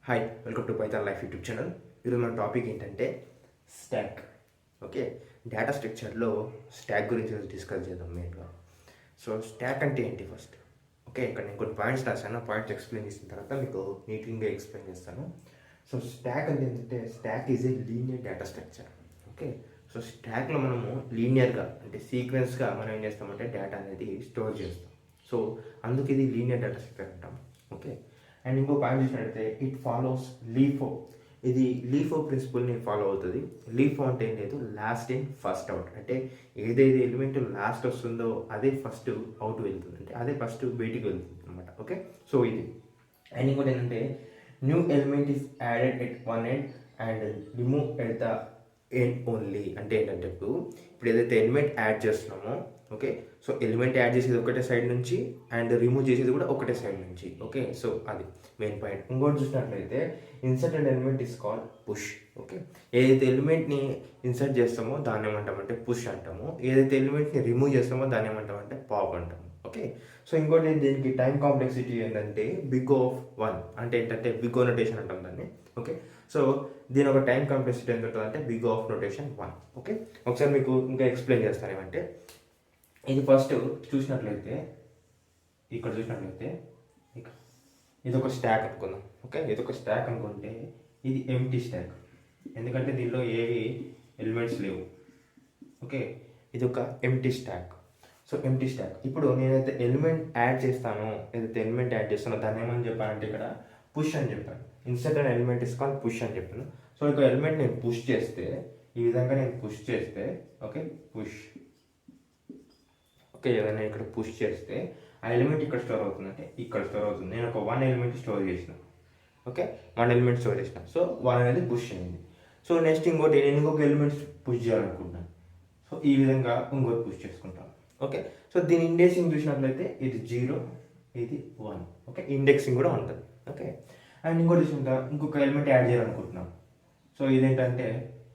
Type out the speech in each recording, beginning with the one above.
Hi, welcome to Python life YouTube channel. ఈరోజు మన topic ఏంటంటే స్టాక్. ఓకే, డేటా స్ట్రక్చర్లో స్టాక్ గురించి డిస్కస్ చేద్దాం మెయిన్గా. సో స్టాక్ అంటే ఏంటి ఫస్ట్? ఓకే, ఇక్కడ నేను కొన్ని పాయింట్స్ రాశాను. పాయింట్స్ ఎక్స్ప్లెయిన్ చేసిన తర్వాత మీకు నీట్గా ఎక్స్ప్లెయిన్ చేస్తాను. సో స్టాక్ అంటే ఏంటంటే stock is a linear data structure. Okay, so స్టాక్లో మనము లీనియర్గా అంటే సీక్వెన్స్గా మనం ఏం చేస్తామంటే డేటా అనేది స్టోర్ చేస్తాం. సో అందుకు ఇది లీనియర్ డేటా స్ట్రక్చర్ అంటాం. ఓకే, అండ్ ఇంకో పాయింట్ చూసినట్టయితే ఇట్ ఫాలోస్ లీఫో. ఇది లీఫో ప్రిన్సిపల్ని ఫాలో అవుతుంది. లీఫో అంటే ఏం లేదు, లాస్ట్ ఇన్ ఫస్ట్ అవుట్. అంటే ఏదైతే ఎలిమెంట్ లాస్ట్ వస్తుందో అదే ఫస్ట్ అవుట్ వెళ్తుంది, అంటే అదే ఫస్ట్ బయటికి వెళ్తుంది అనమాట. ఓకే, సో ఇది. అండ్ ఇంకోటి ఏంటంటే new element is added at one end and remove at the end only. అంటే ఏంటంటే ఇప్పుడు ఏదైతే ఎలిమెంట్ యాడ్ చేస్తున్నామో, ఓకే, సో ఎలిమెంట్ యాడ్ చేసేది ఒకటే సైడ్ నుంచి అండ్ రిమూవ్ చేసేది కూడా ఒకటే సైడ్ నుంచి. ఓకే, సో అది మెయిన్ పాయింట్. ఇంకోటి చూసినట్లయితే insert and element is called push. Okay, ఏదైతే ఎలిమెంట్ని ఇన్సర్ట్ చేస్తామో దాన్ని ఏమంటామంటే పుష్ అంటాము. ఏదైతే ఎలిమెంట్ని రిమూవ్ చేస్తామో దాన్ని ఏమంటామంటే పాప్ అంటాము. ఓకే, సో ఇంకోటి దీనికి టైం కాంప్లెక్సిటీ ఏంటంటే బిగ్ ఆఫ్ 1. అంటే ఏంటంటే బిగ్ నోటేషన్ అంటాం దాన్ని. ఓకే, సో దీని ఒక టైం కాంప్లెక్సిటీ ఎంత ఉంటుంది అంటే బిగ్ ఆఫ్ నోటేషన్ 1. ఓకే, ఒకసారి మీకు ఇంకా ఎక్స్ప్లెయిన్ చేస్తాను. ఏమంటే ఇది ఫస్ట్ చూసినట్లయితే ఇక్కడ చూసినట్లయితే ఇది ఒక స్టాక్ అనుకుందాం. ఓకే, ఇది ఒక స్టాక్ అనుకుంటే ఇది ఎంటీ స్టాక్, ఎందుకంటే దీనిలో ఏవి ఎలిమెంట్స్ లేవు. ఓకే, ఇది ఒక empty stock. So empty stock. ఇప్పుడు నేనైతే ఎలిమెంట్ యాడ్ చేస్తానో, ఏదైతే ఎలిమెంట్ యాడ్ చేస్తానో దాన్ని ఏమని చెప్పానంటే ఇక్కడ పుష్ అని చెప్పాను. Insert and element is called push అని చెప్పాను. సో ఇక ఎలిమెంట్ నేను పుష్ చేస్తే ఈ విధంగా నేను పుష్ చేస్తే, ఓకే, పుష్. ఓకే, ఏదైనా ఇక్కడ పుష్ చేస్తే ఆ ఎలిమెంట్ ఇక్కడ స్టోర్ అవుతుంది, అంటే ఇక్కడ స్టోర్ అవుతుంది. నేను ఒక 1 ఎలిమెంట్ స్టోర్ చేసిన. ఓకే, 1 ఎలిమెంట్ స్టోర్ చేసిన. సో 1 అనేది పుష్ అయింది. సో నెక్స్ట్ ఇంకోటి నేను ఇంకొక ఎలిమెంట్ పుష్ చేయాలనుకుంటున్నాను. సో ఈ విధంగా ఇంకోటి పుష్ చేసుకుంటాను. ఓకే, సో దీని ఇండెక్సింగ్ చూసినట్లయితే ఇది 0, ఇది 1. ఓకే, ఇండెక్సింగ్ కూడా ఉంటుంది. ఓకే, అండ్ ఇంకోటి చూసుకుంటా ఇంకొక ఎలిమెంట్ యాడ్ చేయాలనుకుంటున్నాను. సో ఇదేంటంటే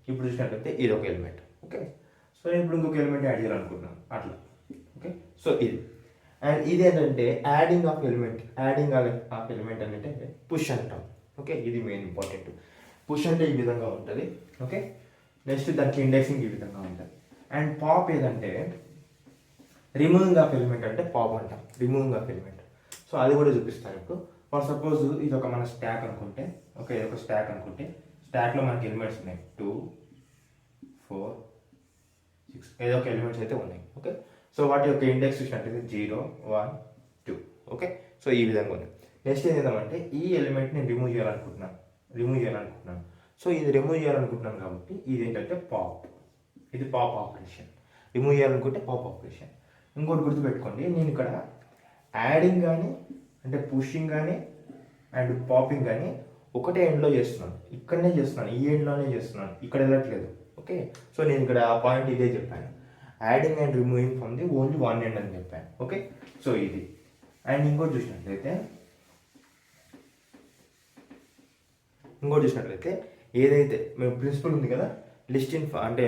ఇప్పుడు చూసినట్లయితే ఇది ఒక ఎలిమెంట్. ఓకే, సో నేను ఇప్పుడు ఇంకొక ఎలిమెంట్ యాడ్ చేయాలనుకుంటున్నాను అట్లా. ఓకే, సో ఇది. అండ్ ఇది ఏంటంటే యాడింగ్ ఆఫ్ ఎలిమెంట్ అంటే పుష్ అంటాం. ఓకే, ఇది మెయిన్ ఇంపార్టెంట్. పుష్ అంటే ఈ విధంగా ఉంటుంది. ఓకే, నెక్స్ట్ దానికి ఇండెక్సింగ్ ఈ విధంగా ఉంటుంది. అండ్ పాప్ ఏదంటే రిమూవింగ్ ఆఫ్ ఎలిమెంట్ అంటే పాప్ అంటాం, రిమూవింగ్ ఆఫ్ ఎలిమెంట్. సో అది కూడా చూపిస్తాను ఇప్పుడు. ఫర్ సపోజ్ ఇది ఒక మన స్టాక్ అనుకుంటే, ఓకే, ఇది ఒక స్టాక్ అనుకుంటే స్టాక్లో మనకి ఎలిమెంట్స్ ఉన్నాయి 2, 4, 6 ఏదో ఒక ఎలిమెంట్స్ అయితే ఉన్నాయి. ఓకే, సో వాటి యొక్క ఇండెక్స్ చూసినట్టయితే 0, 1, 2. ఓకే, సో ఈ విధంగా ఉంది. నెక్స్ట్ ఏం చేద్దామంటే ఈ ఎలిమెంట్ని రిమూవ్ చేయాలనుకుంటున్నాను. సో ఇది రిమూవ్ చేయాలనుకుంటున్నాను కాబట్టి ఇది ఏంటంటే పాప్. ఇది పాప్ ఆపరేషన్. రిమూవ్ చేయాలనుకుంటే పాప్ ఆపరేషన్. ఇంకోటి గుర్తుపెట్టుకోండి, నేను ఇక్కడ యాడింగ్ కానీ అంటే పుషింగ్ కానీ అండ్ పాపింగ్ కానీ ఒకటే ఎండ్లో చేస్తున్నాను. ఇక్కడనే చేస్తున్నాను, ఈ ఎండ్లోనే చేస్తున్నాను, ఇక్కడ వెళ్ళట్లేదు. ఓకే, సో నేను ఇక్కడ ఆ పాయింట్ ఇదే చెప్పాను, adding and removing from the only 1 end అని చెప్పాను. ఓకే, సో ఇది. అండ్ ఇంకోటి చూసినట్లయితే ఏదైతే మేము ప్రిన్సిపల్ ఉంది కదా, లిస్ట్ ఇన్ అంటే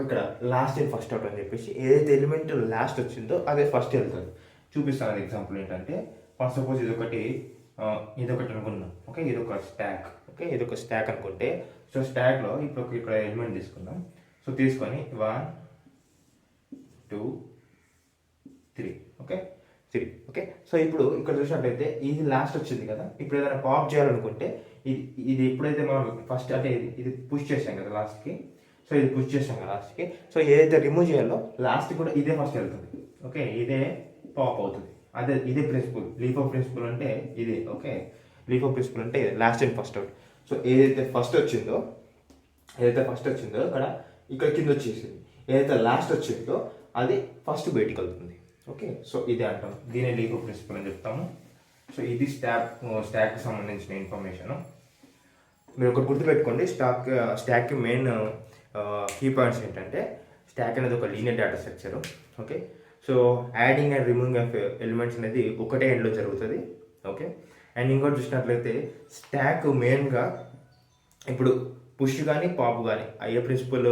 ఇక్కడ లాస్ట్ ఇన్ ఫస్ట్ అవుట్ అని చెప్పేసి ఏదైతే ఎలిమెంట్ లాస్ట్ వచ్చిందో అదే ఫస్ట్ వెళ్తుంది. చూపిస్తాను. అది ఎగ్జాంపుల్ ఏంటంటే ఫస్ట్ సపోజ్ ఇదొకటి అనుకున్నాం. ఓకే, ఇదొక స్టాక్. ఓకే, ఇదొక స్టాక్ అనుకుంటే సో స్టాక్లో ఇప్పుడు ఇక్కడ ఎలిమెంట్ తీసుకుందాం. సో తీసుకొని 1, 2, 3. ఓకే, 3. ఓకే, సో ఇప్పుడు ఇక్కడ చూసినట్లయితే ఇది లాస్ట్ వచ్చింది కదా. ఇప్పుడు ఏదైనా పాప్ చేయాలనుకుంటే ఇది ఎప్పుడైతే మనం ఫస్ట్ అంటే ఇది పుష్ చేసాం కదా లాస్ట్కి, సో ఇది పుష్ చేసాం కదా లాస్ట్కి. సో ఏదైతే రిమూవ్ చేయాలో లాస్ట్ కూడా ఇదే ఫస్ట్ వెళ్తుంది. ఓకే, ఇదే పాప్ అవుతుంది. ఇదే ప్రిన్సిపల్. లీఫో ప్రిన్సిపల్ అంటే ఇదే. ఓకే, లీఫో ప్రిన్సిపల్ అంటే last and first out. So ఏదైతే ఫస్ట్ వచ్చిందో ఇక్కడ కింద వచ్చేసింది. ఏదైతే లాస్ట్ వచ్చిందో అది ఫస్ట్ బయటికి వెళ్తుంది. ఓకే, సో ఇదే అంటాం, దీనే లీఫో ప్రిన్సిపల్ అని చెప్తాము. సో ఇది స్టాక్కి సంబంధించిన ఇన్ఫర్మేషన్. మీరు ఒకటి గుర్తుపెట్టుకోండి, స్టాక్కి మెయిన్ కీ పాయింట్స్ ఏంటంటే స్టాక్ అనేది ఒక linear data structure. Okay, so adding and removing of elements అనేది ఒకటే ఎండ్లో జరుగుతుంది. ఓకే, అండ్ ఇంకోటి చూసినట్లయితే స్టాక్ మెయిన్గా ఇప్పుడు పుష్ కానీ పాప్ కానీ అయ్యే ప్రిన్సిపల్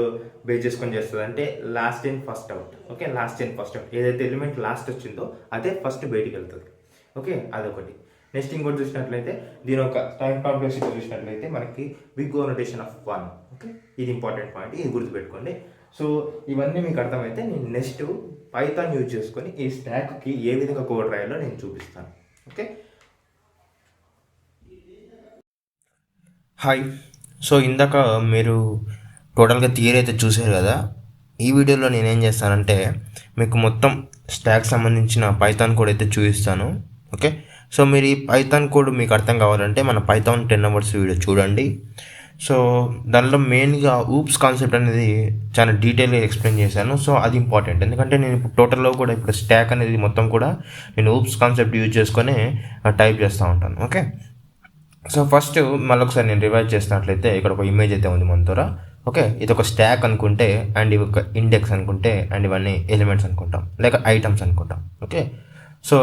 బేస్ చేసుకొని చేస్తుంది. అంటే last in first out. Okay, last in first out. ఏదైతే ఎలిమెంట్ లాస్ట్ వచ్చిందో అదే ఫస్ట్ బయటికి వెళ్తుంది. ఓకే, అదొకటి. నెక్స్ట్ ఇంకోటి చూసినట్లయితే దీని ఒక టైం కాంప్లెక్సిటీ చూసినట్లయితే మనకి big O notation of 1. Okay, ఇది ఇంపార్టెంట్ పాయింట్, ఇది గుర్తుపెట్టుకోండి. సో ఇవన్నీ మీకు అర్థమైతే నేను నెక్స్ట్ పైథాన్ యూజ్ చేసుకొని ఈ స్టాక్కి ఏ విధంగా కోడ్ రాయాలో నేను చూపిస్తాను. Okay, hi. సో ఇందాక మీరు టోటల్గా థియరీ అయితే చూసారు కదా. ఈ వీడియోలో నేనేం చేస్తానంటే మీకు మొత్తం స్టాక్ సంబంధించిన పైథాన్ కోడ్ అయితే చూపిస్తాను. ఓకే, సో మీరు ఈ పైథాన్ కోడ్ మీకు అర్థం కావాలంటే మన పైథాన్ 10 అవర్స్ వీడియో చూడండి. సో దానిలో మెయిన్గా ఊప్స్ కాన్సెప్ట్ అనేది చాలా డీటెయిల్గా ఎక్స్ప్లెయిన్ చేశాను. సో అది ఇంపార్టెంట్, ఎందుకంటే నేను ఇప్పుడు టోటల్లో కూడా ఇప్పుడు స్టాక్ అనేది మొత్తం కూడా నేను ఊప్స్ కాన్సెప్ట్ యూజ్ చేసుకొని టైప్ చేస్తూ ఉంటాను. ఓకే, సో ఫస్ట్ మళ్ళీ ఒకసారి నేను రివైజ్ చేసినట్లయితే ఇక్కడ ఒక ఇమేజ్ అయితే ఉంది మన ద్వారా. ఓకే, ఇది ఒక స్టాక్ అనుకుంటే, అండ్ ఇవి ఒక ఇండెక్స్ అనుకుంటే, అండ్ ఇవన్నీ ఎలిమెంట్స్ అనుకుంటాం, లేక ఐటమ్స్ అనుకుంటాం. ఓకే, సో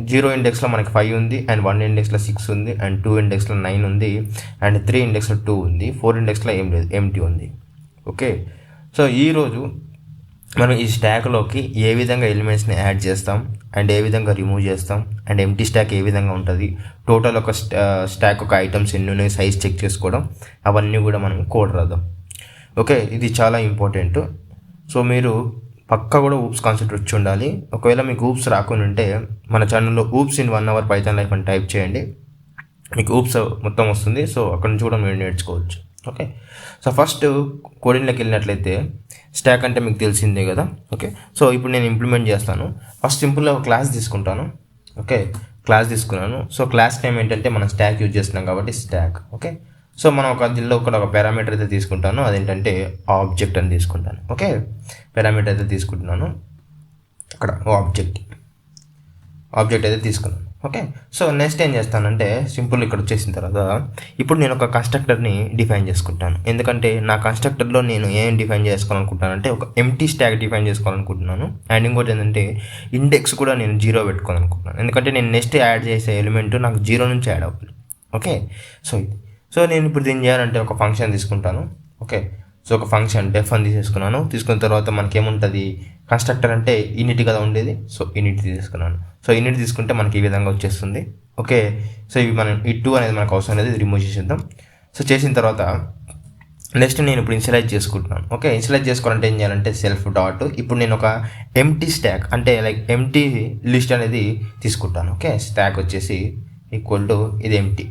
0 ఇండెక్స్లో మనకి 5 ఉంది, అండ్ 1 ఇండెక్స్లో 6 ఉంది, అండ్ 2 ఇండెక్స్లో 9 ఉంది, అండ్ 3 ఇండెక్స్లో 2 ఉంది, 4 ఇండెక్స్లో ఏం లేదు, ఎంటీ ఉంది. ఓకే, సో ఈరోజు మనం ఈ స్టాక్లోకి ఏ విధంగా ఎలిమెంట్స్ని యాడ్ చేస్తాం, అండ్ ఏ విధంగా రిమూవ్ చేస్తాం, అండ్ ఎంటీ స్టాక్ ఏ విధంగా ఉంటుంది, టోటల్ ఒక స్టాక్ ఒక ఐటమ్స్ ఎన్ని ఉన్నాయి, సైజ్ చెక్ చేసుకోవడం, అవన్నీ కూడా మనం కోడ్ రాద్దాం. ఓకే, ఇది చాలా ఇంపార్టెంట్. సో మీరు పక్కా కూడా ఊప్స్ కాన్సెప్ట్ వచ్చి ఉండాలి. ఒకవేళ మీకు ఊప్స్ రాకుండా ఉంటే మన ఛానల్లో oops in 1 hour python life అని టైప్ చేయండి, మీకు ఊప్స్ మొత్తం వస్తుంది. సో అక్కడ నుంచి కూడా మీరు నేర్చుకోవచ్చు. ఓకే, సో ఫస్ట్ కోడింగ్లోకి వెళ్ళినట్లయితే స్టాక్ అంటే మీకు తెలిసిందే కదా. ఓకే, సో ఇప్పుడు నేను ఇంప్లిమెంట్ చేస్తాను. ఫస్ట్ సింపుల్గా ఒక క్లాస్ తీసుకుంటాను. ఓకే, క్లాస్ తీసుకున్నాను. సో క్లాస్ నేమ్ ఏంటంటే మనం స్టాక్ యూజ్ చేస్తున్నాం కాబట్టి స్టాక్. ఓకే, సో మనం దీనిలో ఒక పారామీటర్ అయితే తీసుకుంటాను, అదేంటంటే ఆబ్జెక్ట్ అని తీసుకుంటాను. ఓకే, పారామీటర్ అయితే తీసుకుంటున్నాను, అక్కడ ఆబ్జెక్ట్ అయితే తీసుకున్నాను. ఓకే, సో నెక్స్ట్ ఏం చేస్తానంటే సింపుల్ ఇక్కడ వచ్చేసిన తర్వాత ఇప్పుడు నేను ఒక కన్స్ట్రక్టర్ని డిఫైన్ చేసుకుంటాను. ఎందుకంటే నా కన్స్ట్రక్టర్లో నేను ఏం డిఫైన్ చేసుకోవాలనుకుంటానంటే ఒక ఎంటీ స్టాక్ డిఫైన్ చేసుకోవాలనుకుంటున్నాను. అండ్ ఇంకోటి ఏంటంటే ఇండెక్స్ కూడా నేను 0 పెట్టుకోవాలనుకుంటున్నాను, ఎందుకంటే నేను నెక్స్ట్ యాడ్ చేసే ఎలిమెంట్ నాకు 0 నుంచి యాడ్ అవ్వాలి. ఓకే, సో నేను ఇప్పుడు దీన్ని చేయాలంటే ఒక ఫంక్షన్ తీసుకుంటాను. ఓకే, సో ఒక ఫంక్షన్ డెఫ్ అని తీసేసుకున్నాను. తీసుకున్న తర్వాత మనకి ఏముంటుంది, కన్స్ట్రక్టర్ అంటే ఇనిట్ కదా ఉండేది. సో ఇనిట్ తీసుకున్నాను. సో ఇనిట్ తీసుకుంటే మనకి ఈ విధంగా వచ్చేస్తుంది. ఓకే, సో ఇవి మనం ఈ 2 అనేది మనకు అవసరం లేదు, రిమూవ్ చేసేద్దాం. సో చేసిన తర్వాత నెక్స్ట్ నేను ఇప్పుడు ఇన్షియలైజ్ చేసుకుంటున్నాను. ఓకే, ఇన్షియలైజ్ చేసుకోవాలంటే ఏం చేయాలంటే సెల్ఫ్ డాట్, ఇప్పుడు నేను ఒక ఎంటీ స్టాక్ అంటే లైక్ ఎంటీ లిస్ట్ అనేది తీసుకుంటాను. ఓకే, స్టాక్ వచ్చేసి ఈక్వల్ టు ఇది ఎంటీ.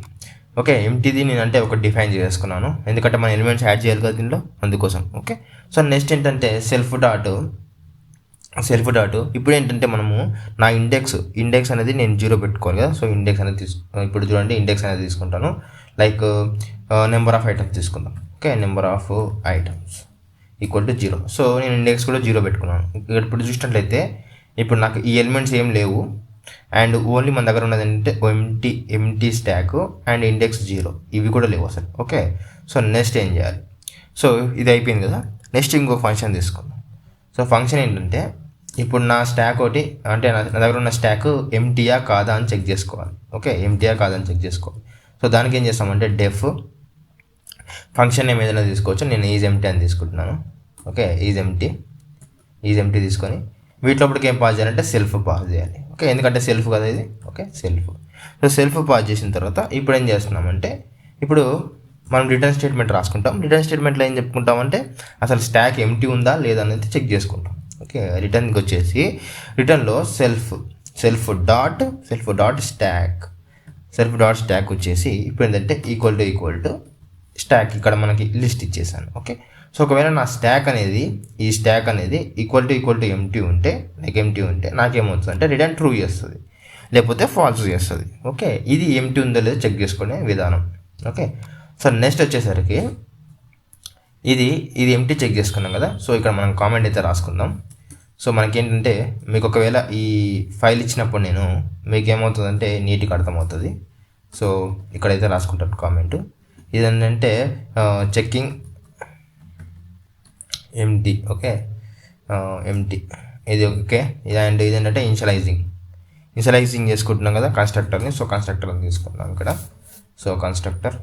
ఓకే, ఎంటీది నేను అంటే ఒక డిఫైన్ చేసుకున్నాను, ఎందుకంటే మన ఎలిమెంట్స్ యాడ్ చేయాలి కదా దీనిలో, అందుకోసం. ఓకే, సో నెక్స్ట్ ఏంటంటే సెల్ఫ్ డాట్ ఇప్పుడు ఏంటంటే మనము నా ఇండెక్స్ అనేది నేను 0 పెట్టుకోవాలి కదా. సో ఇండెక్స్ అనేది ఇప్పుడు చూడండి, ఇండెక్స్ అనేది తీసుకుంటాను, లైక్ నెంబర్ ఆఫ్ ఐటమ్స్ తీసుకుందాం. Okay, number of items equal to 0. So నేను ఇండెక్స్ కూడా 0 పెట్టుకున్నాను. ఇప్పుడు చూసినట్లయితే ఇప్పుడు నాకు ఈ ఎలిమెంట్స్ ఏం లేవు, అండ్ ఓన్లీ మన దగ్గర ఉన్నది ఏంటంటే ఎంటీ స్టాక్ అండ్ ఇండెక్స్ 0, ఇవి కూడా లేవు అసలు. ఓకే, సో నెక్స్ట్ ఏం చేయాలి, సో ఇది అయిపోయింది కదా. నెక్స్ట్ ఇంకో ఫంక్షన్ తీసుకుందాం. సో ఫంక్షన్ ఏంటంటే ఇప్పుడు నా స్టాక్ ఒకటి అంటే నా దగ్గర ఉన్న స్టాక్ ఎంటీయా కాదా అని చెక్ చేసుకోవాలి. ఓకే, ఎంటీయా కాదా అని చెక్ చేసుకోవాలి. సో దానికి ఏం చేస్తామంటే డెఫ్ ఫంక్షన్ నేమ్ ఏదైనా తీసుకోవచ్చు, నేను ఈజ్ ఎంటీ అని తీసుకుంటున్నాను. ఓకే, ఈజ్ ఎంటీ తీసుకొని వీటిలోపటికి ఏం పాస్ చేయాలంటే సెల్ఫ్ పాస్ చేయాలి. ఓకే, ఎందుకంటే సెల్ఫ్ కదా ఇది. ఓకే, సెల్ఫ్ పాస్ చేసిన తర్వాత ఇప్పుడు ఏం చేస్తున్నామంటే ఇప్పుడు మనం రిటర్న్ స్టేట్మెంట్ రాసుకుంటాం. రిటర్న్ స్టేట్మెంట్లో ఏం చెప్పుకుంటామంటే అసలు స్టాక్ ఎంటీ ఉందా లేదా అనేది చెక్ చేసుకుంటాం. ఓకే, రిటర్న్కి వచ్చేసి రిటర్న్లో సెల్ఫ్ డాట్ స్టాక్ వచ్చేసి ఇప్పుడు ఏంటంటే ఈక్వల్ టు స్టాక్, ఇక్కడ మనకి లిస్ట్ ఇచ్చేసాను. ఓకే, సో ఒకవేళ నా స్టాక్ అనేది ఈక్వల్ టు ఎంటీ ఉంటే నాకేమవుతుంది అంటే రిటర్న్ ట్రూ చేస్తుంది, లేకపోతే ఫాల్స్ చేస్తుంది. ఓకే, ఇది ఎంటీ ఉందో లేదో చెక్ చేసుకునే విధానం. ఓకే, సో నెక్స్ట్ వచ్చేసరికి ఇది ఎంటీ చెక్ చేసుకున్నాం కదా. సో ఇక్కడ మనం కామెంట్ అయితే రాసుకుందాం. సో మనకేంటంటే మీకు ఒకవేళ ఈ ఫైల్ ఇచ్చినప్పుడు మీకు ఏమవుతుందంటే నీట్గా అర్థమవుతుంది. సో ఇక్కడైతే రాసుకుంటాను కామెంట్, ఇదేంటంటే చెక్కింగ్ ఎంటీ. ఓకే, ఎంటీ ఇది. ఓకే, అండ్ ఇదేంటంటే ఇనిషియలైజింగ్ చేసుకుంటున్నాం కదా కన్స్ట్రక్టర్ని. సో కన్స్ట్రక్టర్ని తీసుకుంటున్నాం ఇక్కడ. సో కన్స్ట్రక్టర్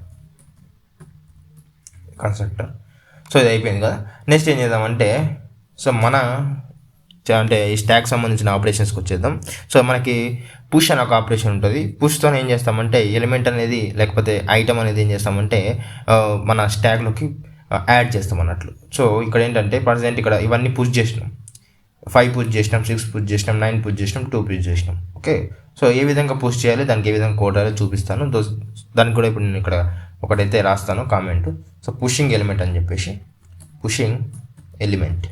సో ఇది అయిపోయింది కదా. నెక్స్ట్ ఏం చేద్దామంటే సో మన అంటే ఈ స్టాక్ సంబంధించిన ఆపరేషన్స్కి వచ్చేద్దాం. సో మనకి పుష్ అనే ఒక ఆపరేషన్ ఉంటుంది. పుష్తో ఏం చేస్తామంటే ఎలిమెంట్ అనేది లేకపోతే ఐటమ్ అనేది ఏం చేస్తామంటే మన స్టాక్లోకి యాడ్ చేస్తాం అన్నట్లు. సో ఇక్కడ ఏంటంటే ప్రజెంట్ ఇక్కడ ఇవన్నీ పుష్ చేసినాం, 5 పుష్ చేసినాం, 6 పుష్ చేసినాం, 9 పుష్ చేసినాం, 2 పుష్ చేసినాం. ఓకే, సో ఏ విధంగా పుష్ చేయాలి, దానికి ఏ విధంగా కోడ్ రాయాలో చూపిస్తాను. దానికి కూడా ఇప్పుడు నేను ఇక్కడ ఒకటైతే రాస్తాను కామెంట్. సో పుషింగ్ ఎలిమెంట్ అని చెప్పేసి pushing element.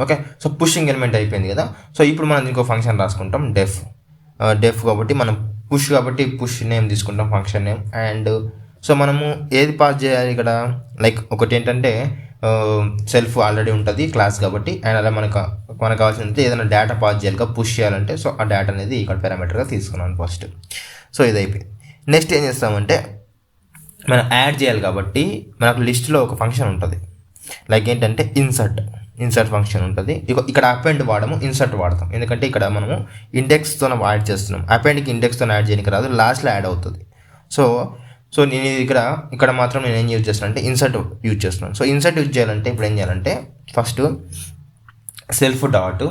Okay, so pushing element అయిపోయింది కదా. సో ఇప్పుడు మనం ఇంకో ఫంక్షన్ రాసుకుంటాం, డెఫ్ కాబట్టి మనం పుష్ కాబట్టి పుష్ నేమ్ తీసుకుంటాం, ఫంక్షన్ నేమ్. అండ్ సో మనము ఏది పాస్ చేయాలి ఇక్కడ, లైక్ ఒకటి ఏంటంటే సెల్ఫ్ ఆల్రెడీ ఉంటుంది క్లాస్ కాబట్టి, అండ్ అలా మనకు కావాల్సింది ఏదైనా డేటా పాస్ చేయాలి, పుష్ చేయాలంటే సో ఆ డేటా అనేది ఇక్కడ పారామీటర్గా తీసుకున్నాను ఫస్ట్. సో ఇది అయిపోయింది. నెక్స్ట్ ఏం చేస్తామంటే మనం యాడ్ చేయాలి కాబట్టి మనకు లిస్ట్లో ఒక ఫంక్షన్ ఉంటుంది, లైక్ ఏంటంటే ఇన్సర్ట్ ఫంక్షన్ ఉంటుంది. ఇక్కడ అపెండ్ వాడము, ఇన్సర్ట్ వాడతాం. ఎందుకంటే ఇక్కడ మనము ఇండెక్స్తో యాడ్ చేస్తున్నాం. అపెండ్కి ఇండెక్స్తో యాడ్ చేయడానికి రాదు, లాస్ట్లో యాడ్ అవుతుంది. సో నేను ఇక్కడ మాత్రం నేను ఏం యూజ్ చేస్తున్నాను అంటే ఇన్సర్ట్ యూజ్ చేస్తున్నాను. సో ఇన్సర్ట్ యూజ్ చేయాలంటే ఇప్పుడు ఏం చేయాలంటే first self dot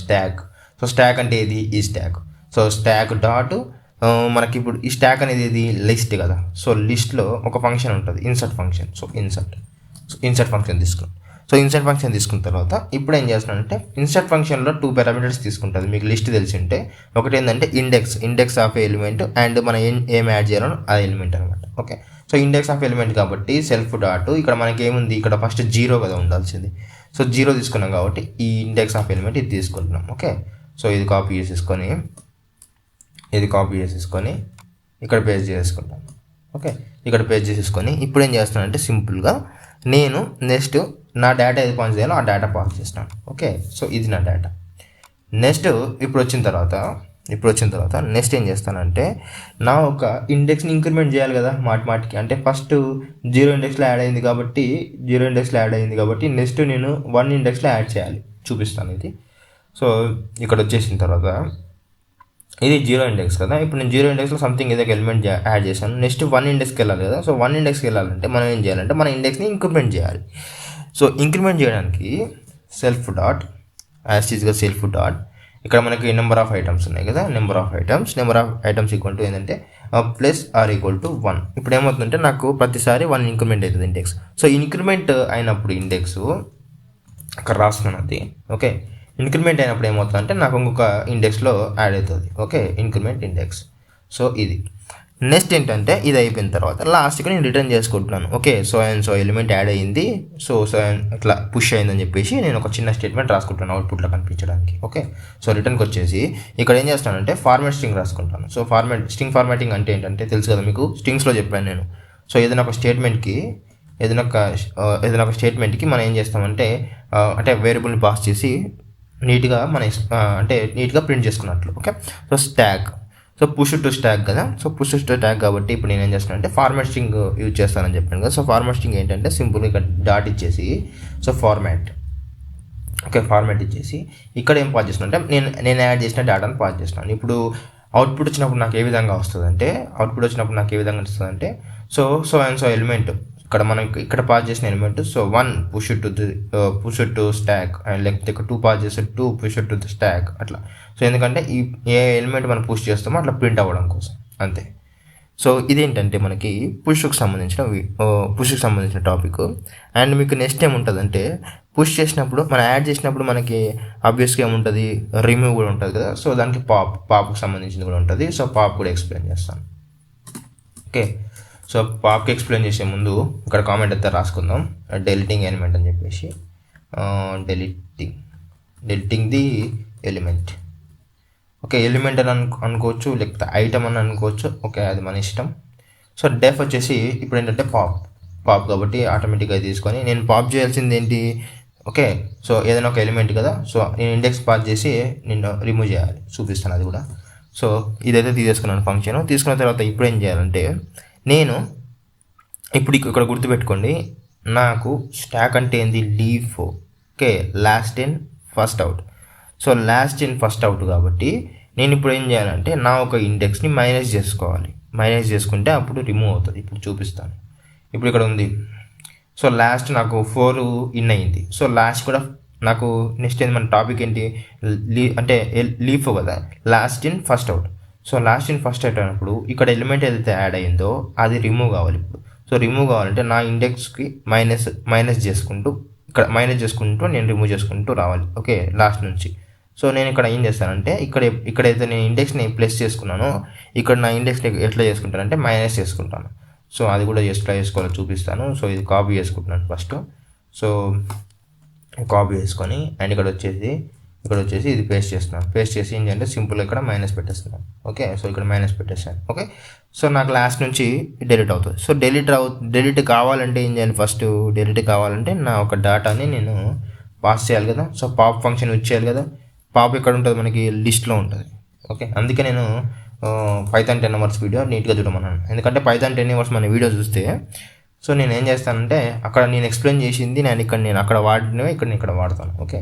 stock. So stock అంటే ఏది, ఈ స్టాక్. సో స్టాక్ డాట్ మనకి ఇప్పుడు ఈ స్టాక్ అనేది ఇది లిస్ట్ కదా. సో లిస్ట్లో ఒక ఫంక్షన్ ఉంటుంది, insert function. So insert function తీసుకున్నాం. సో ఇన్సర్ట్ ఫంక్షన్ తీసుకున్న తర్వాత ఇప్పుడు ఏం చేస్తున్నానంటే ఇన్సర్ట్ ఫంక్షన్లో 2 పారామీటర్స్ తీసుకుంటుంది. మీకు లిస్ట్ తెలిసి ఉంటే ఒకటి ఏంటంటే ఇండెక్స్ ఆఫ్ ఎలిమెంట్, అండ్ మనం ఏం యాడ్ చేయాలో ఆ ఎలిమెంట్ అనమాట. Okay, so index of element కాబట్టి సెల్ఫ్ డాట్ ఇక్కడ మనకి ఏముంది, ఇక్కడ ఫస్ట్ 0 కదా ఉండాల్సింది. సో 0 తీసుకున్నాం కాబట్టి ఈ ఇండెక్స్ ఆఫ్ ఎలిమెంట్ ఇది తీసుకుంటున్నాం. ఓకే, సో ఇది కాపీ చేసేసుకొని ఇక్కడ పేస్ట్ చేసుకుంటాం. ఓకే, ఇక్కడ పేస్ట్ చేసేసుకొని ఇప్పుడు ఏం చేస్తున్నానంటే సింపుల్గా నేను నెక్స్ట్ నా డేటా ఏది పాస్ చేయాలో ఆ డేటా పాస్ చేస్తాను. ఓకే, సో ఇది నా డేటా. నెక్స్ట్ ఇప్పుడు వచ్చిన తర్వాత నెక్స్ట్ ఏం చేస్తానంటే నా ఒక ఇండెక్స్ని ఇంక్రిమెంట్ చేయాలి కదా మాటికి. అంటే ఫస్ట్ 0 ఇండెక్స్లో యాడ్ అయింది కాబట్టి నెక్స్ట్ నేను 1 ఇండెక్స్లో యాడ్ చేయాలి, చూపిస్తాను ఇది. సో ఇక్కడ వచ్చేసిన తర్వాత ఇది 0 ఇండెక్స్ కదా. ఇప్పుడు నేను 0 ఇండెక్స్లో సంథింగ్ ఏదో ఎలిమెంట్ యాడ్ చేశాను. నెక్స్ట్ 1 ఇండెక్స్కి వెళ్ళాలి కదా. సో 1 ఇండెక్స్కి వెళ్ళాలంటే మనం ఏం చేయాలంటే మన ఇండెక్స్ని ఇంక్రిమెంట్ చేయాలి. సో ఇంక్రిమెంట్ చేయడానికి సెల్ఫ్ డాట్ ఇక్కడ మనకి నెంబర్ ఆఫ్ ఐటమ్స్ ఉన్నాయి కదా. Number of items equal to ఏంటంటే ప్లస్ ఆర్ ఈక్వల్ టు 1. ఇప్పుడు ఏమవుతుందంటే నాకు ప్రతిసారి 1 ఇంక్రిమెంట్ అవుతుంది ఇండెక్స్. సో ఇంక్రిమెంట్ అయినప్పుడు ఇండెక్స్ అక్కడ రాస్తున్నాను అది. ఓకే, ఇంక్రిమెంట్ అయినప్పుడు ఏమవుతుందంటే నాకు ఇంకొక ఇండెక్స్లో యాడ్ అవుతుంది. Okay, increment index. సో ఇది నెక్స్ట్ ఏంటంటే ఇది అయిపోయిన తర్వాత లాస్ట్కి నేను రిటర్న్ చేసుకుంటున్నాను. ఓకే, సో ఎలిమెంట్ యాడ్ అయ్యింది, సో ఇట్లా పుష్ అయిందని చెప్పేసి నేను ఒక చిన్న స్టేట్మెంట్ రాసుకుంటాను అవుట్పుట్లో కనిపించడానికి. ఓకే, సో రిటర్న్కి వచ్చేసి ఇక్కడ ఏం చేస్తానంటే ఫార్మాట్ స్ట్రింగ్ రాసుకుంటాను. సో స్ట్రింగ్ ఫార్మాటింగ్ అంటే ఏంటంటే తెలుసు కదా మీకు, స్ట్రింగ్స్లో చెప్పాను నేను. సో ఏదైనా ఒక స్టేట్మెంట్కి మనం ఏం చేస్తామంటే అంటే వేరియబుల్ని పాస్ చేసి నీట్గా నీట్గా ప్రింట్ చేసుకున్నట్లు. Okay, so push to stock కదా. సో పుష్ టు స్టాక్ కాబట్టి ఇప్పుడు నేను ఏం చేస్తాను అంటే ఫార్మాట్ స్ట్రింగ్ యూజ్ చేస్తానని చెప్పాను కదా. సో ఫార్మాట్ స్ట్రింగ్ ఏంటంటే సింపుల్గా ఇక్కడ డాట్ ఇచ్చేసి సో ఫార్మాట్ ఇచ్చేసి ఇక్కడ ఏం పాస్ చేస్తాను అంటే నేను యాడ్ చేసిన డేటాను పాస్ చేస్తాను. ఇప్పుడు అవుట్పుట్ వచ్చినప్పుడు నాకు ఏ విధంగా వస్తుందంటే సో ఎలిమెంట్ ఇక్కడ పాస్ చేసిన element. So 1 push to stock, లేకపోతే 2 పాస్ చేస్తే 2 పుష్ టు ద స్టాక్ అట్లా. సో ఎందుకంటే ఏ ఎలిమెంట్ మనం పుష్ చేస్తామో అట్లా ప్రింట్ అవ్వడం కోసం అంతే. సో ఇదేంటంటే మనకి పుష్కి సంబంధించిన టాపిక్. అండ్ మీకు నెక్స్ట్ ఏముంటుందంటే పుష్ చేసినప్పుడు మనం యాడ్ చేసినప్పుడు మనకి ఆబ్వియస్గా ఏముంటుంది, రిమూవ్ కూడా ఉంటుంది కదా. సో దానికి పాప్కి సంబంధించింది కూడా ఉంటుంది. సో పాప్ కూడా ఎక్స్ప్లెయిన్ చేస్తాను. ఓకే, సో పాప్కి ఎక్స్ప్లెయిన్ చేసే ముందు ఇక్కడ కామెంట్ అయితే రాసుకుందాం, డెలిటింగ్ ఎలిమెంట్ అని చెప్పేసి. Deleting the element. Okay, element అని అనుకోవచ్చు, లేకపోతే ఐటమ్ అని అనుకోవచ్చు. ఓకే, అది మన ఇష్టం. సో డెఫ్ వచ్చేసి ఇప్పుడు ఏంటంటే పాప్ కాబట్టి ఆటోమేటిక్గా తీసుకొని నేను పాప్ చేయాల్సింది ఏంటి, ఓకే, సో ఏదైనా ఒక ఎలిమెంట్ కదా. సో నేను ఇండెక్స్ పాస్ చేసి నేను రిమూవ్ చేయాలి, చూపిస్తాను అది కూడా. సో ఇదైతే తీసేసుకున్నాను ఫంక్షన్. తీసుకున్న తర్వాత ఇప్పుడు ఏం చేయాలంటే నేను ఇప్పుడు ఇక్కడ గుర్తుపెట్టుకోండి, నాకు స్టాక్ అంటే ఏంది, leaf. Okay, last in first out. So last in first out కాబట్టి నేను ఇప్పుడు ఏం చేయాలంటే నా ఒక ఇండెక్స్ని మైనస్ చేసుకోవాలి. మైనస్ చేసుకుంటే అప్పుడు రిమూవ్ అవుతుంది. ఇప్పుడు చూపిస్తాను. ఇప్పుడు ఇక్కడ ఉంది సో లాస్ట్ నాకు 4 ఇన్ అయింది. సో లాస్ట్ కూడా నాకు నెక్స్ట్ ఏంటి మన టాపిక్ ఏంటి, అంటే లీఫ్ కదా, last in first out. So last in first out అయినప్పుడు ఇక్కడ ఎలిమెంట్ ఏదైతే యాడ్ అయిందో అది రిమూవ్ కావాలి ఇప్పుడు. సో రిమూవ్ కావాలంటే నా ఇండెక్స్కి మైనస్ చేసుకుంటూ నేను రిమూవ్ చేసుకుంటూ రావాలి. ఓకే, లాస్ట్ నుంచి. సో నేను ఇక్కడ ఏం చేస్తానంటే ఇక్కడైతే నేను ఇండెక్స్ని ప్లస్ చేసుకున్నానో ఇక్కడ నా ఇండెక్స్ని ఎట్లా చేసుకుంటానంటే మైనస్ చేసుకుంటాను. సో అది కూడా ఎట్లా చేసుకోవాలో చూపిస్తాను. సో ఇది కాపీ చేసుకుంటున్నాను ఫస్ట్. సో కాపీ చేసుకొని అండ్ ఇక్కడ వచ్చేసి ఇది పేస్ట్ చేస్తున్నాను. పేస్ట్ చేసి ఏంటంటే సింపుల్గా ఇక్కడ మైనస్ పెట్టేస్తున్నాను. ఓకే, సో ఇక్కడ మైనస్ పెట్టేస్తాను. ఓకే, సో నాకు లాస్ట్ నుంచి డిలీట్ అవుతుంది. సో డిలీట్ కావాలంటే ఏం చేయాలి, ఫస్ట్ డిలీట్ కావాలంటే నా ఒక డేటాని నేను పాస్ చేయాలి కదా. సో పాప్ ఫంక్షన్ యూజ్ చేయాలి కదా. పాప్ ఎక్కడ ఉంటుంది, మనకి లిస్ట్లో ఉంటుంది. ఓకే, అందుకే నేను పైథాన్ 10 hours వీడియో నీట్గా చూడమన్నాను. ఎందుకంటే పైథాన్ 10 hours మన వీడియో చూస్తే సో నేను ఏం చేస్తానంటే అక్కడ నేను ఎక్స్ప్లెయిన్ చేసింది నేను అక్కడ వాడినవి ఇక్కడ వాడతాను. ఓకే,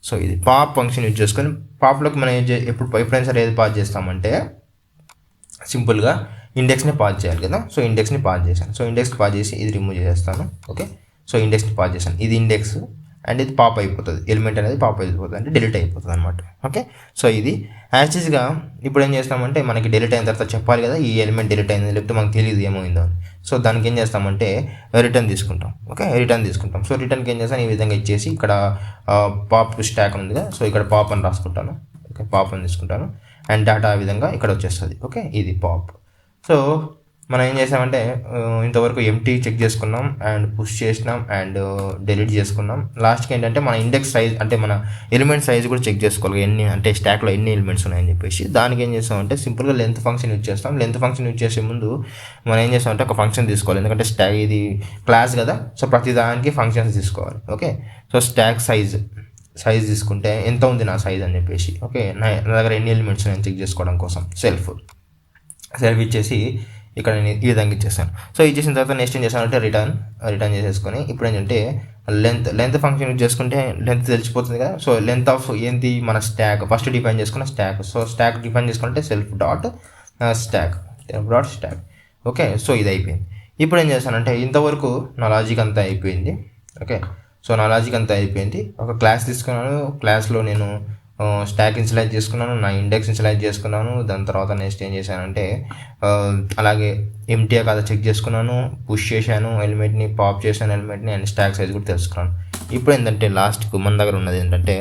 సో ఇది పాప్ ఫంక్షన్ యూజ్ చేసుకొని పాప్లోకి మనం ఎప్పుడైనా సరే ఏది పాస్ చేస్తామంటే సింపుల్గా ఇండెక్స్ని పాస్ చేయాలి కదా. సో ఇండెక్స్ని పాస్ చేశాను. సో ఇండెక్స్కి పాస్ చేసి ఇది రిమూవ్ చేస్తాను. ఓకే, సో ఇండెక్స్ని పాస్ చేశాను. ఇది ఇండెక్స్ అండ్ ఇది పాప్ అయిపోతుంది, ఎలిమెంట్ అనేది పాప్ అయిపోతుంది, అంటే డిలీట్ అయిపోతుంది అనమాట. ఓకే, సో ఇది యాక్చువల్గా ఇప్పుడు ఏం చేస్తామంటే మనకి డిలీట్ అయిన తర్వాత చెప్పాలి కదా ఈ ఎలిమెంట్ డిలీట్ అయింది, లేకపోతే మనకు తెలియదు ఏమైందో అని. సో దానికి ఏం చేస్తామంటే రిటర్న్ తీసుకుంటాం. ఓకే, రిటర్న్ తీసుకుంటాం. సో రిటర్న్కి ఏం చేస్తాను, ఈ విధంగా ఇచ్చేసి ఇక్కడ పాప్ స్టాక్ ఉంది కదా, సో ఇక్కడ పాప్ అని రాసుకుంటాను. ఓకే, పాప్ అని తీసుకుంటాను అండ్ డేటా ఆ విధంగా ఇక్కడ వచ్చేస్తుంది. ఓకే, ఇది పాప్. సో మనం ఏం చేసామంటే ఇంతవరకు ఎంటీ చెక్ చేసుకున్నాం అండ్ పుష్ చేసినాం అండ్ డిలీట్ చేసుకున్నాం. లాస్ట్కి ఏంటంటే మన ఇండెక్స్ సైజ్ అంటే మన ఎలిమెంట్ సైజ్ కూడా చెక్ చేసుకోవాలి, ఎన్ని అంటే స్టాక్లో ఎన్ని ఎలిమెంట్స్ ఉన్నాయని చెప్పేసి. దానికి ఏం చేస్తామంటే సింపుల్గా లెంత్ ఫంక్షన్ యూజ్ చేస్తాం. లెంత్ ఫంక్షన్ యూజ్ చేసే ముందు మనం ఏం చేస్తామంటే ఒక ఫంక్షన్ తీసుకోవాలి, ఎందుకంటే స్టాక్ ఇది క్లాస్ కదా. సో ప్రతి దానికి ఫంక్షన్స్ తీసుకోవాలి. ఓకే, సో స్టాక్ సైజ్ తీసుకుంటే ఎంత ఉంది నా సైజ్ అని చెప్పేసి. ఓకే, నా దగ్గర ఎన్ని ఎలిమెంట్స్ నేను చెక్ చేసుకోవడం కోసం సెల్ఫ్ ఇచ్చేసి ఇక్కడ నేను ఈ విధంగా ఇచ్చేస్తాను. సో ఇచ్చేసిన తర్వాత నెక్స్ట్ ఏం చేస్తానంటే రిటర్న్ చేసేసుకొని ఇప్పుడు ఏంటంటే లెంత్ ఫంక్షన్ యూజ్ చేసుకుంటే లెంత్ తెలిసిపోతుంది కదా. సో లెంత్ ఆఫ్ ఏంటి మన స్టాక్ ఫస్ట్ డిఫైన్ చేసుకున్న స్టాక్. సో స్టాక్ డిఫైన్ చేసుకుంటే self dot stock. Okay, so ఇది అయిపోయింది. ఇప్పుడు ఏం చేస్తానంటే ఇంతవరకు నా లాజిక్ అంతా అయిపోయింది. ఓకే, సో నా లాజిక్ అంతా అయిపోయింది. ఒక క్లాస్ తీసుకున్నాను, క్లాస్లో నేను స్టాక్ ఇన్స్లైజ్ చేసుకున్నాను, నా ఇండెక్స్ ఇన్స్లైజ్ చేసుకున్నాను. దాని తర్వాత నెక్స్ట్ ఏం చేశానంటే అలాగే ఎంటీ కాదా చెక్ చేసుకున్నాను, పుష్ చేశాను ఎలిమెంట్ని, పాప్ చేశాను ఎలిమెంట్ని అండ్ స్టాక్ సైజ్ కూడా తెలుసుకున్నాను. ఇప్పుడు ఏంటంటే లాస్ట్కు మన దగ్గర ఉన్నది ఏంటంటే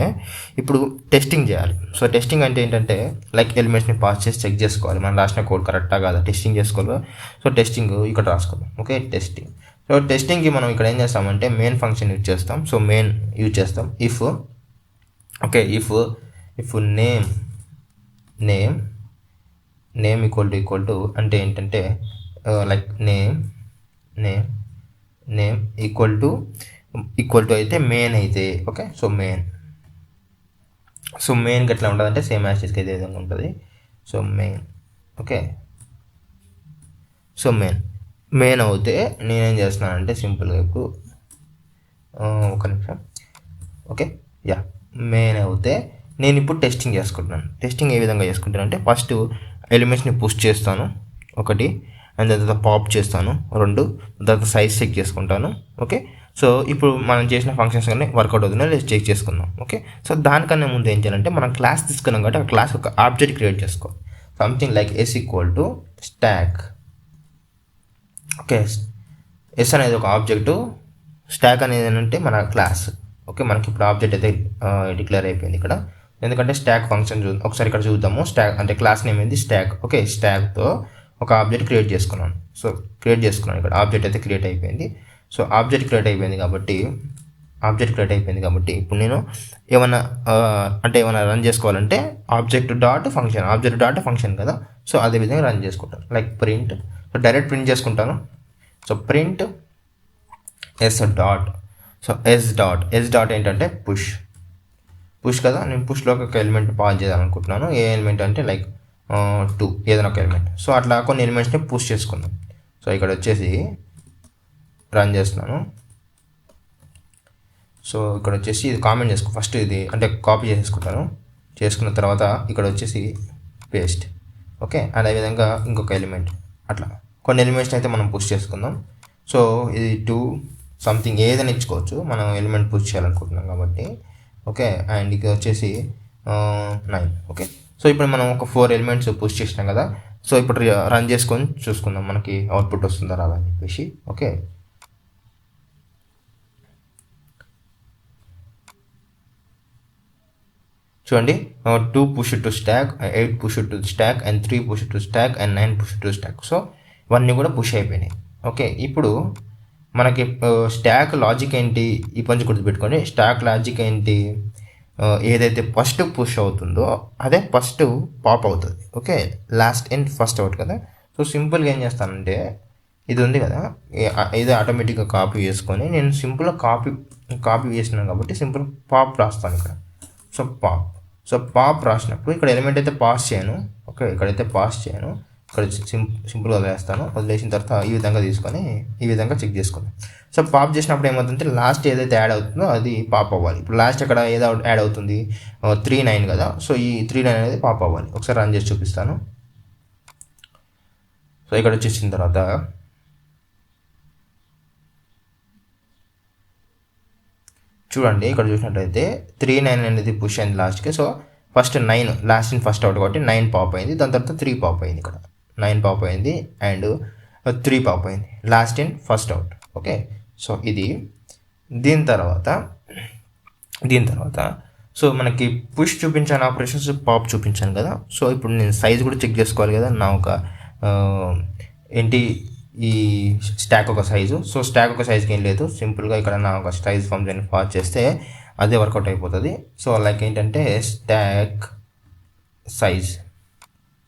ఇప్పుడు టెస్టింగ్ చేయాలి. సో టెస్టింగ్ అంటే ఏంటంటే లైక్ ఎలిమెంట్స్ని పాస్ చేసి చెక్ చేసుకోవాలి మనం రాసిన కోడ్ కరెక్టా కాదా, టెస్టింగ్ చేసుకోవాలి. సో టెస్టింగ్ ఇక్కడ రాసుకోవాలి. Okay, testing. సో టెస్టింగ్కి మనం ఇక్కడ ఏం చేస్తామంటే మెయిన్ ఫంక్షన్ యూజ్ చేస్తాం. సో మెయిన్ యూజ్ చేస్తాం. ఇఫ్ నేమ్ ఈక్వల్ టు అంటే ఏంటంటే లైక్ నేమ్ ఈక్వల్ టు అయితే మెయిన్ అయితే. ఓకే, సో మెయిన్కి ఎట్లా ఉంటుంది అంటే సేమ్ యాక్సిస్కి అయితే విధంగా ఉంటుంది. So main. Okay, so main అవుతే నేనేం చేస్తున్నానంటే సింపుల్గా ఇప్పుడు ఒక నిమిషం. ఓకే, మెయిన్ అవుతే నేను ఇప్పుడు టెస్టింగ్ చేసుకుంటున్నాను. టెస్టింగ్ ఏ విధంగా చేసుకుంటాను అంటే ఫస్ట్ ఎలిమెంట్స్ని పుష్ చేస్తాను ఒకటి, అండ్ దాని తర్వాత పాప్ చేస్తాను 2, తర్వాత సైజ్ చెక్ చేసుకుంటాను. ఓకే, సో ఇప్పుడు మనం చేసిన ఫంక్షన్స్ కానీ వర్కౌట్ అవుతుందో లేదా చెక్ చేసుకుందాం. ఓకే, సో దానికన్నా ముందు ఏం చేయాలంటే మనం క్లాస్ తీసుకున్నాం కాబట్టి ఆ క్లాస్ ఒక ఆబ్జెక్ట్ క్రియేట్ చేసుకోవాలి. Something like s = stack. Okay, S అనేది ఒక ఆబ్జెక్టు, స్టాక్ అనేది ఏంటంటే మన క్లాస్. ఓకే, మనకి ఇప్పుడు ఆబ్జెక్ట్ అయితే డిక్లేర్ అయిపోయింది ఇక్కడ, ఎందుకంటే స్టాక్ ఫంక్షన్ ఒకసారి ఇక్కడ చూద్దాము. స్టాక్ అంటే క్లాస్ నేమ్ ఏంది స్టాక్. ఓకే, స్టాక్తో ఒక ఆబ్జెక్ట్ క్రియేట్ చేసుకున్నాను. సో ఇక్కడ ఆబ్జెక్ట్ అయితే క్రియేట్ అయిపోయింది. సో ఆబ్జెక్ట్ క్రియేట్ అయిపోయింది కాబట్టి ఇప్పుడు నేను ఏమైనా రన్ చేసుకోవాలంటే ఆబ్జెక్ట్ డాట్ ఫంక్షన్ కదా. సో అదే విధంగా రన్ చేసుకుంటాను. Like print, so direct print చేసుకుంటాను. సో ప్రింట్ ఎస్ డాట్ ఏంటంటే పుష్ కదా. నేను పుష్లో ఒక ఎలిమెంట్ పాస్ చేయాలనుకుంటున్నాను. ఏ ఎలిమెంట్ అంటే లైక్ 2 ఏదైనా ఒక ఎలిమెంట్. సో అట్లా కొన్ని ఎలిమెంట్స్ని పుష్ చేసుకుందాం. సో ఇక్కడ వచ్చేసి రన్ చేస్తున్నాను. సో ఇక్కడ వచ్చేసి ఇది కామెంట్ ఫస్ట్ ఇది అంటే కాపీ చేసుకున్న తర్వాత ఇక్కడ వచ్చేసి పేస్ట్. ఓకే, అదేవిధంగా ఇంకొక ఎలిమెంట్, అట్లా కొన్ని ఎలిమెంట్స్ని అయితే మనం పుష్ చేసుకుందాం. సో ఇది 2 సంథింగ్ ఏదైనా ఇచ్చుకోవచ్చు, మనం ఎలిమెంట్ పుష్ చేయాలనుకుంటున్నాం కాబట్టి. ఓకే, అండ్ ఇది వచ్చేసి 9. ఓకే, సో ఇప్పుడు మనం ఒక 4 ఎలిమెంట్స్ పుష్ చేసినాం కదా. సో ఇప్పుడు రన్ చేసుకొని చూసుకుందాం మనకి అవుట్పుట్ వస్తుందా రాదా అని చెప్పేసి. ఓకే, చూడండి, 2 push to stock, 8 push to stock, and 3 push to stock, and 9 push to stock. So ఇవన్నీ కూడా పుష్ అయిపోయినాయి. ఓకే, ఇప్పుడు మనకి స్టాక్ లాజిక్ ఏంటి, ఈ పంచి గుర్తుపెట్టుకోండి. స్టాక్ లాజిక్ ఏంటి, ఏదైతే ఫస్ట్ పుష్ అవుతుందో అదే ఫస్ట్ పాప్ అవుతుంది. Okay, last and first out కదా. సో సింపుల్గా ఏం చేస్తానంటే, ఇది ఉంది కదా, ఇది ఆటోమేటిక్గా కాపీ చేసుకొని నేను సింపుల్గా కాపీ చేసినాను కాబట్టి సింపుల్ పాప్ రాస్తాను ఇక్కడ. సో పాప్ రాసినప్పుడు ఇక్కడ ఎలిమెంట్ అయితే పాస్ చేయను. ఓకే, ఇక్కడైతే పాస్ చేయను, ఇక్కడ సింపుల్గా వదిలేస్తాను. వదిలేసిన తర్వాత ఈ విధంగా తీసుకొని ఈ విధంగా చెక్ చేసుకోండి. సో పాప్ చేసినప్పుడు ఏమవుతుందంటే లాస్ట్ ఏదైతే యాడ్ అవుతుందో అది పాప్ అవ్వాలి. ఇప్పుడు లాస్ట్ అక్కడ ఏదో యాడ్ అవుతుంది, 3-9 కదా. సో ఈ 3-9 అనేది పాప్ అవ్వాలి. ఒకసారి రన్ చేసి చూపిస్తాను. సో ఇక్కడ వచ్చేసిన తర్వాత చూడండి, ఇక్కడ చూసినట్టయితే 3-9 అనేది పుష్ అయింది లాస్ట్కి. So first 9 last in first out కాబట్టి 9 పాప్ అయింది. దాని తర్వాత 3 పాప్ అయింది. ఇక్కడ 9 పాప్ అయింది అండ్ 3 పాప్ అయింది, last in first out. Okay, so ఇది దీని తర్వాత సో మనకి పుష్ చూపించాను ఆపరేషన్స్, పాప్ చూపించాను కదా. సో ఇప్పుడు నేను సైజ్ కూడా చెక్ చేసుకోవాలి కదా. నా ఒక ఏంటి ఈ స్టాక్ ఒక సైజు. సో స్టాక్ ఒక సైజ్కి ఏం లేదు, సింపుల్గా ఇక్కడ నా ఒక సైజ్ ఫంక్షన్ పాస్ చేస్తే అదే వర్కౌట్ అయిపోతుంది. సో లైక్ ఏంటంటే స్టాక్ సైజ్.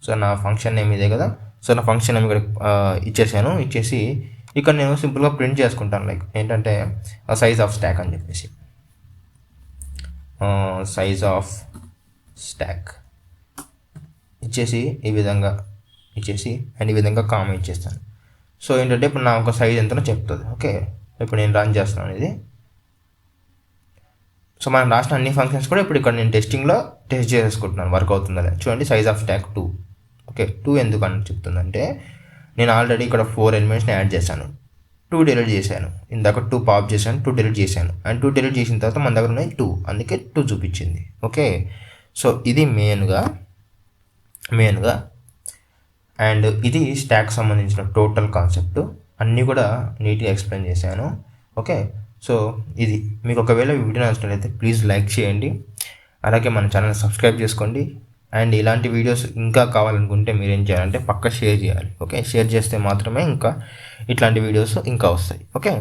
సో నా ఫంక్షన్ నేమ్ ఇదే కదా. సో నా ఫంక్షన్ నేమ్ ఇక్కడ ఇచ్చేసి ఇక్కడ నేను సింపుల్గా ప్రింట్ చేసుకుంటాను. లైక్ ఏంటంటే సైజ్ ఆఫ్ స్టాక్ అని చెప్పేసి, సైజ్ ఆఫ్ స్టాక్ ఇచ్చేసి ఈ విధంగా ఇచ్చేసి అండ్ ఈ విధంగా కామా ఇచ్చేస్తాను. సో ఏంటంటే ఇప్పుడు నా ఒక సైజ్ ఎంతనో చెప్తుంది. ఓకే, ఇప్పుడు నేను రన్ చేస్తున్నాను ఇది. సో మనం రాసిన అన్ని ఫంక్షన్స్ కూడా ఇప్పుడు ఇక్కడ నేను టెస్టింగ్లో టెస్ట్ చేసుకుంటున్నాను వర్క్ అవుతుందా. చూడండి, సైజ్ ఆఫ్ స్టాక్ 2. ఓకే, 2 ఎందుకు అని చెప్తుందంటే నేను ఆల్రెడీ ఇక్కడ 4 ఎలిమెంట్స్ని యాడ్ చేశాను, 2 డిలీట్ చేశాను. ఇందాక 2 పాప్ చేశాను, 2 డిలీట్ చేశాను, అండ్ 2 డిలీట్ చేసిన తర్వాత మన దగ్గర ఉన్నాయి 2, అందుకే 2 చూపించింది. ఓకే, సో ఇది మెయిన్గా అండ్ ఇది స్టాక్ సంబంధించిన టోటల్ కాన్సెప్ట్ అన్నీ కూడా నీట్గా ఎక్స్ప్లెయిన్ చేశాను. ఓకే, సో ఇది మీకు ఒకవేళ వీడియో నచ్చినట్లయితే ప్లీజ్ లైక్ చేయండి, అలాగే మన ఛానల్ సబ్స్క్రైబ్ చేసుకోండి. అండ్ ఇలాంటి వీడియోస్ ఇంకా కావాలనుకుంటే మీరు ఏం చేయాలంటే పక్కా షేర్ చేయాలి. ఓకే, షేర్ చేస్తే మాత్రమే ఇంకా ఇట్లాంటి వీడియోస్ ఇంకా వస్తాయి. ఓకే.